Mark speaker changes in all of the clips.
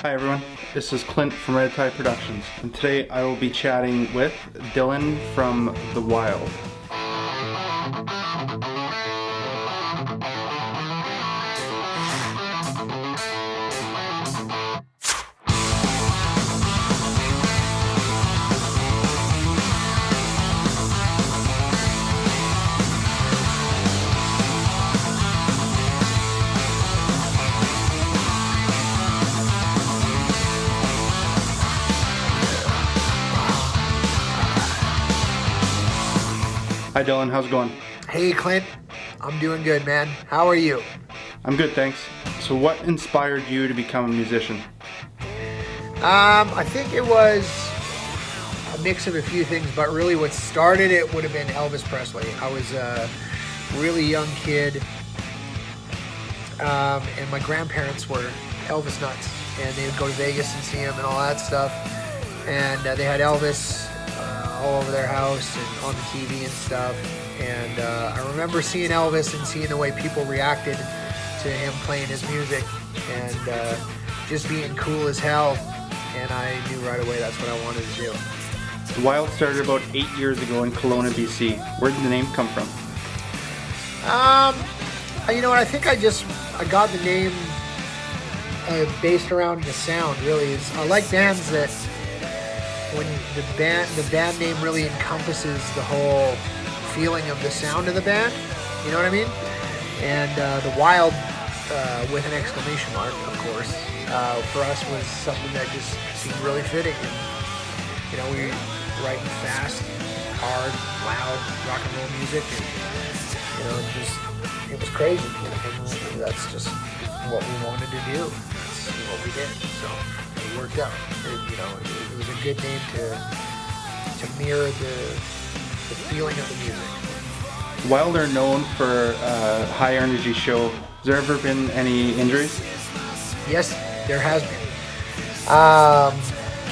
Speaker 1: Hi everyone, this is Clint from Tie Productions, and today I will be chatting with Dylan from The Wild. Hi Dylan, how's it going?
Speaker 2: Hey Clint, I'm doing good, man. How are you?
Speaker 1: I'm good, thanks. So what inspired you to become a musician?
Speaker 2: I think it was a mix of a few things, but really what started it would have been Elvis Presley. I was a really young kid, and my grandparents were Elvis nuts, and they would go to Vegas and see him and all that stuff. And they had Elvis all over their house and on the TV and stuff. And I remember seeing Elvis and seeing the way people reacted to him playing his music and just being cool as hell. And I knew right away that's what I wanted to do.
Speaker 1: The Wild started about 8 years ago in Kelowna, BC. Where did the name come from?
Speaker 2: You know what? I think I got the name based around the sound. Really, I like bands that when the band name really encompasses the whole feeling of the sound of the band. You know what I mean? And The Wild with an exclamation mark, of course, for us was something that just seemed really fitting. And, you know, we were writing fast, hard, loud rock and roll music, and you know, it was crazy. And that's just what we wanted to do. That's what we did. So it worked out. It was a good name to mirror the feeling of the music.
Speaker 1: Wild are known for a high energy show. Has there ever been any injuries?
Speaker 2: Yes, there has been.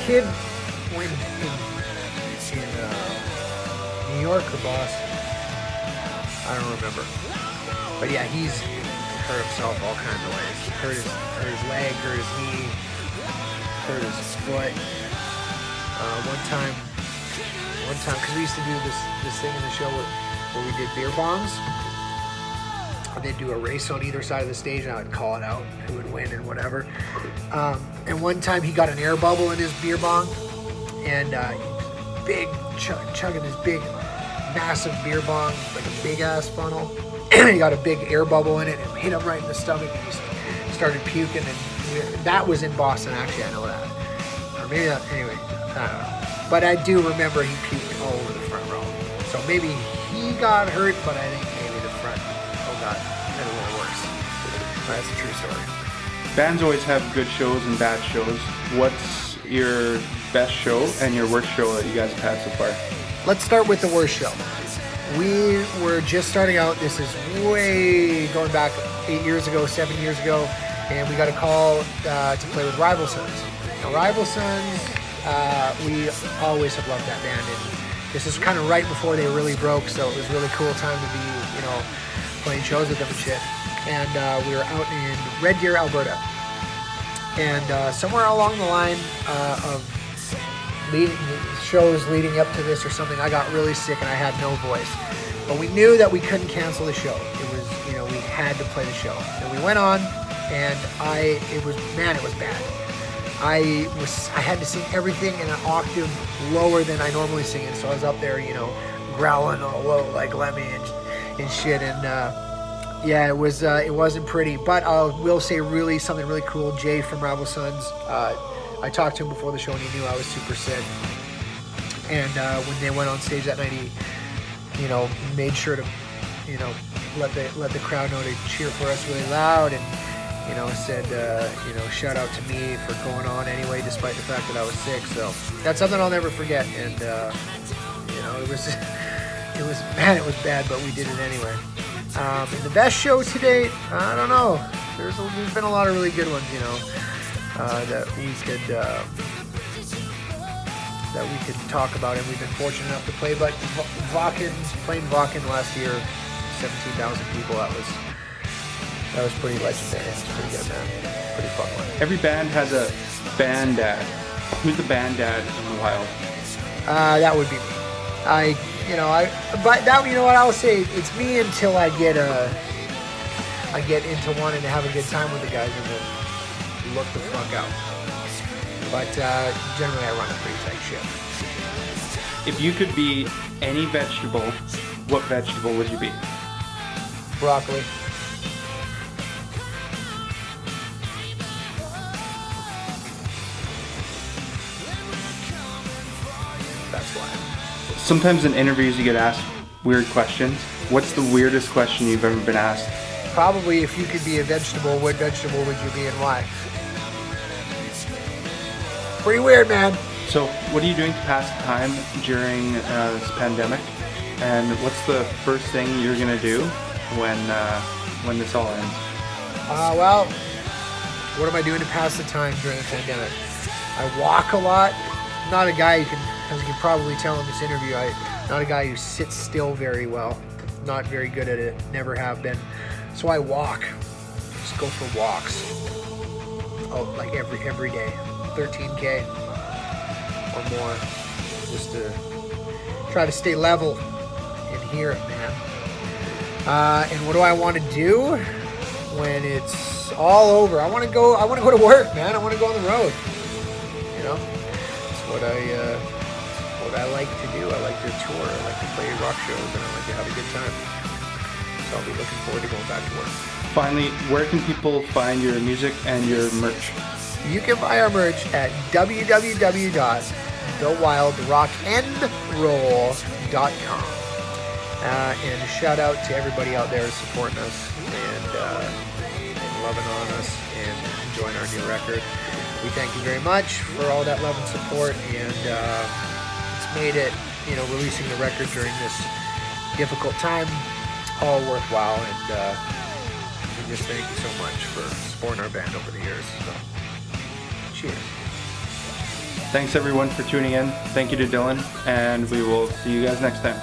Speaker 2: Kid went in New York or Boston. I don't remember. But yeah, he's hurt himself all kinds of ways. Hurt his leg, hurt his knee, hurt his foot. One time, because we used to do this thing in the show where we did beer bongs. They'd do a race on either side of the stage, and I would call it out who would win and whatever. And one time he got an air bubble in his beer bong, and big chugging this big, massive beer bong, like a big ass funnel. He got a big air bubble in it and hit him right in the stomach, and he started puking. And that was in Boston, actually. I know that. Or maybe anyway, I don't know. But I do remember he puked all over the front row. So maybe he got hurt, but I think maybe the front got a little worse. That's a true story.
Speaker 1: Bands always have good shows and bad shows. What's your best show and your worst show that you guys have had so far?
Speaker 2: Let's start with the worst show. We were just starting out. This is way going back 8 years ago, 7 years ago, and we got a call to play with Rival Sons. Now, Rival Sons, we always have loved that band, and this is kind of right before they really broke, so it was a really cool time to be, playing shows with them and shit. And we were out in Red Deer, Alberta. And somewhere along the line of shows leading up to this or something, I got really sick and I had no voice. But we knew that we couldn't cancel the show. It was, we had to play the show. And we went on, and it was bad. I had to sing everything in an octave lower than I normally sing it. So I was up there, growling all low like Lemmy and shit. And yeah, it wasn't pretty. But I will say something really cool. Jay from Rival Sons, I talked to him before the show, and he knew I was super sick. And when they went on stage that night, he, made sure to, let the crowd know to cheer for us really loud, and said, shout out to me for going on anyway, despite the fact that I was sick. So that's something I'll never forget. And it was bad, but we did it anyway. And the best show to date, I don't know. There's been a lot of really good ones, that we could talk about, and we've been fortunate enough to play. But playing Vakken last year, 17,000 people. That was pretty legendary. It's pretty good, man. Pretty fun one.
Speaker 1: Every band has a band dad. Who's the band dad in the Wild?
Speaker 2: That would be me. But that, you know what, I'll say, it's me until I get into wanting to have a good time with the guys and then look the fuck out. But generally I run a pretty tight ship.
Speaker 1: If you could be any vegetable, what vegetable would you be?
Speaker 2: Broccoli. That's why.
Speaker 1: Sometimes in interviews you get asked weird questions. What's the weirdest question you've ever been asked?
Speaker 2: Probably if you could be a vegetable, what vegetable would you be and why? Pretty weird, man.
Speaker 1: So what are you doing to pass the time during this pandemic? And what's the first thing you're going to do when this all ends?
Speaker 2: Well, what am I doing to pass the time during the pandemic? I walk a lot. I'm not a guy as you can probably tell in this interview, I'm not a guy who sits still very well. Not very good at it. Never have been. So I walk. Just go for walks. Oh, like every day. 13K or more. Just to try to stay level and hear it, man. And what do I want to do when it's all over? I want to go to work, man. I want to go on the road. You know? It's what I like to do. I like to tour. I like to play rock shows, and I like to have a good time. So I'll be looking forward to going back to work.
Speaker 1: Finally, where can people find your music and your merch?
Speaker 2: You can buy our merch at www.thewildrockandroll.com. And a shout out to everybody out there supporting us and loving on us and enjoying our new record. We thank you very much for all that love and support, and it's made it, releasing the record during this difficult time all worthwhile, and we just thank you so much for supporting our band over the years. So, cheers.
Speaker 1: Thanks everyone for tuning in. Thank you to Dylan, and we will see you guys next time.